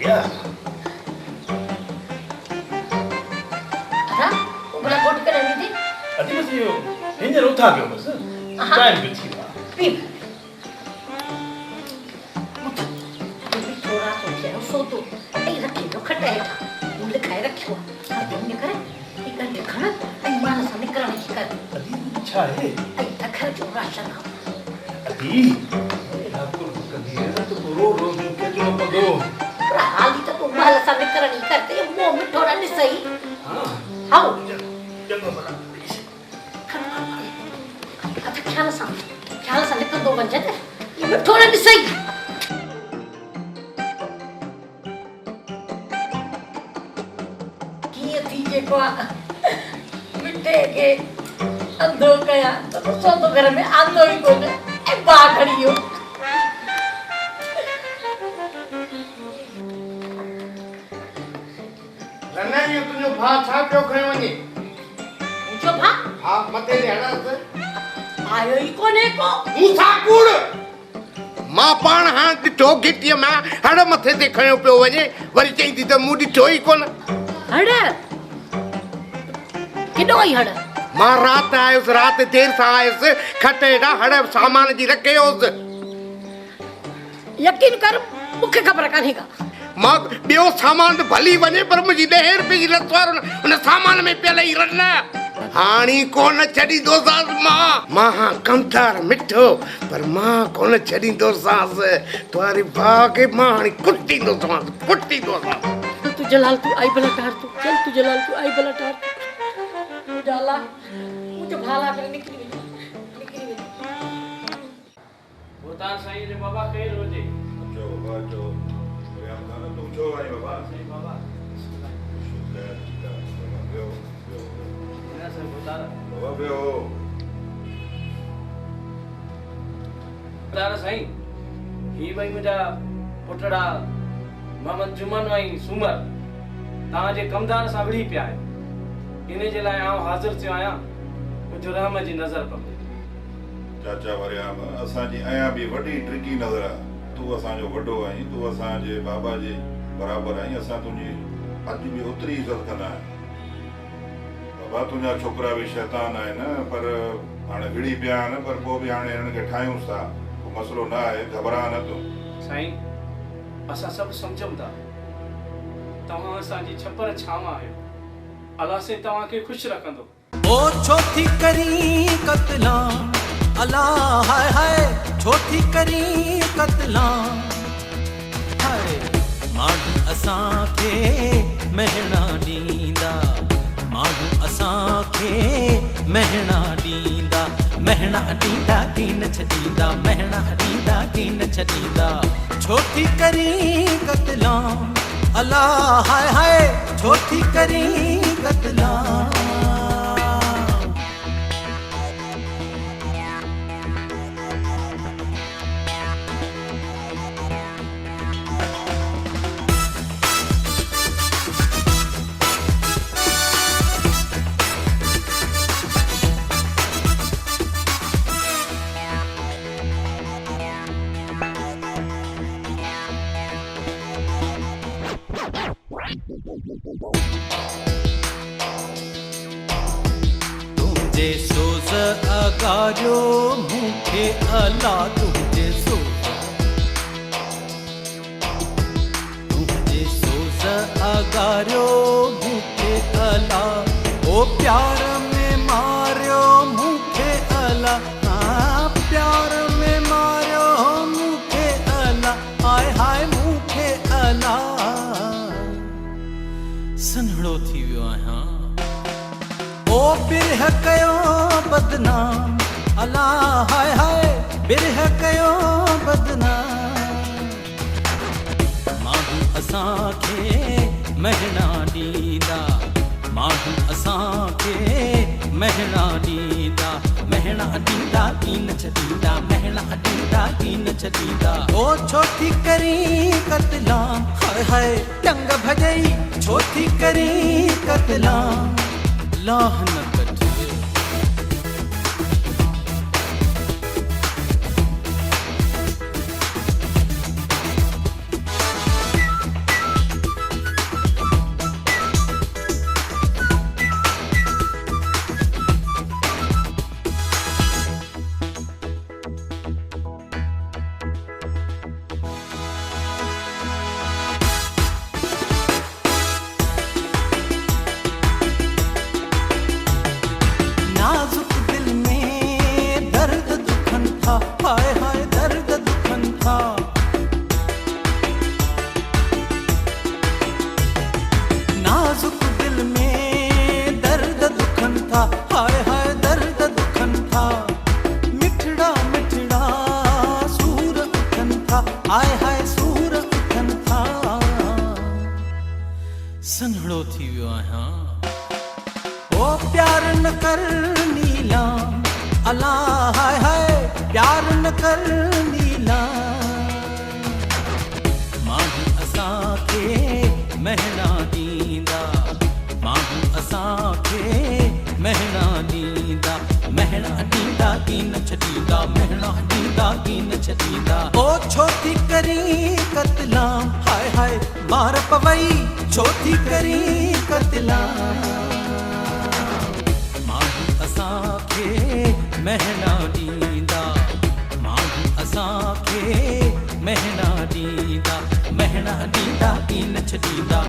या अरे उबला कोट करे दी अति बस यो हिंजर उठा गयो बस टाइम भी थी पी थोड़ा सोचे सो तो ए रखी तो खटा है उन लिखाए रखियो अब ने करे एक घंटे खाना आई मान सा निकलने की कर अति अच्छा है आई तखर जो राशन अति रात को कभी है तो रो रो के जो पदो हाली तो तुम मान सा निकलने करते मुंह में थोड़ा नहीं सही हां आओ जंगल बना अच्छा ख्याल सा निकल दो बन जाते ये थोड़ा नहीं सही को मिठे के अंधो कया तो सो तो घर में अंधो ही कोने ए बा खड़ी हो रन्ना ये तुझो भा छा पियो खयो वनी पूछो भा हां मथे ने हड़स आयो ही कोने को मूसा कूड़ मां पाण हां ॾिठो गिटीअ में हड़ मथे ते खयो पियो वञे वरी चई थी त मूं ॾिठो ई कोन हड़ किडो ही हड़ मां रात आयुसि रात देर सां आयुसि खटे हेॾा हड़ सामान जी रखियोसि यकीन कर मूंखे ख़बर कान्हे का मां ॿियो सामान त भली वञे पर मुंहिंजी 10 रुपए जी लत वारो हुन सामान में पियल ई रन हाणी कोन छॾींदोसांसि मां हां कमदार मिठो पर मां कोन छॾींदोसांसि तुम्हारे भाउ खे मां हाणे कुटींदोसांसि तू जलाल तू आई भला टार तू चल तू जलाल तू आई भला टार जाला मुझे भाला करे निकली वो तार सही रे बाबा खैर हो जे जो बाबा जो हम ना तुम जो आई बाबा सही बाबा मेरा सब बता बाबा बेओ तार सही ही भाई मुझा पुटड़ा मोहम्मद जुमान वाई सुमर ता जे कमदार सा विड़ी पिया है इने जे लाए आऊं हाजिर थियो आया कुछ रहम जी नजर पवे चाचा वरियाम असा जी आया भी वडी ट्रिकी नजर तू असा जो वडो आई तू असा जे बाबा जे बराबर आई असा तुजी अज भी उतरी इज्जत करना है बाबा तुजा छोकरा भी शैतान है ना पर हाने विड़ी पिया न पर को भी हाने इनके ठायूं सा को मसलो ना है घबरा न तू साईं असा सब समझम था तवा असा जी छपर छावा है अल्लाह से तवा के खुश रखंदो ओ छोटी करी कतला अल्लाह हाय हाय छोटी करी कतला हाय माण्हू असां खे महणा ॾींदा माण्हू असां खे महणा ॾींदा महणा ॾींदा की न छॾींदा महणा ॾींदा की न छॾींदा छोटी करी कतला अल्लाह हाय हाय छोटी करी कतला तुझे सोज अगारियो मूंखे अला तुझे सोज अगारियो मूंखे अला ओ प्यार में मारियो मूंखे अला हाँ प्यार में मारियो मूंखे अला हाय हाय मूंखे अला सन्हड़ो थी वियो आहियां ओ बिरह कयो बदनाम अल्लाह हाय हाय बिरह कयो बदनाम माण्हू असां खे महणा ॾींदा माण्हू असां खे महणा ॾींदा महणा ॾींदा की न छॾींदा महणा ॾींदा की न छॾींदा ओ छोटी करी कतला हाय हाय टंग भॼई छोटी करी कतला लाह न कटे संघड़ो थी वियो आहियां। ओ प्यार न कर नीला अला हाय हाय प्यार न कर नीला माण्हू असांखे महना ॾींदा माण्हू असांखे महना ॾींदा महना ॾींदा की न छॾींदा महना ॾींदा की न छॾींदा ओ छो थी करी कतलाम हाय हाय मार पवई छो थी करी कतलाम माण्हू असांखे महना ॾींदा माण्हू असांखे महना ॾींदा की न छॾींदा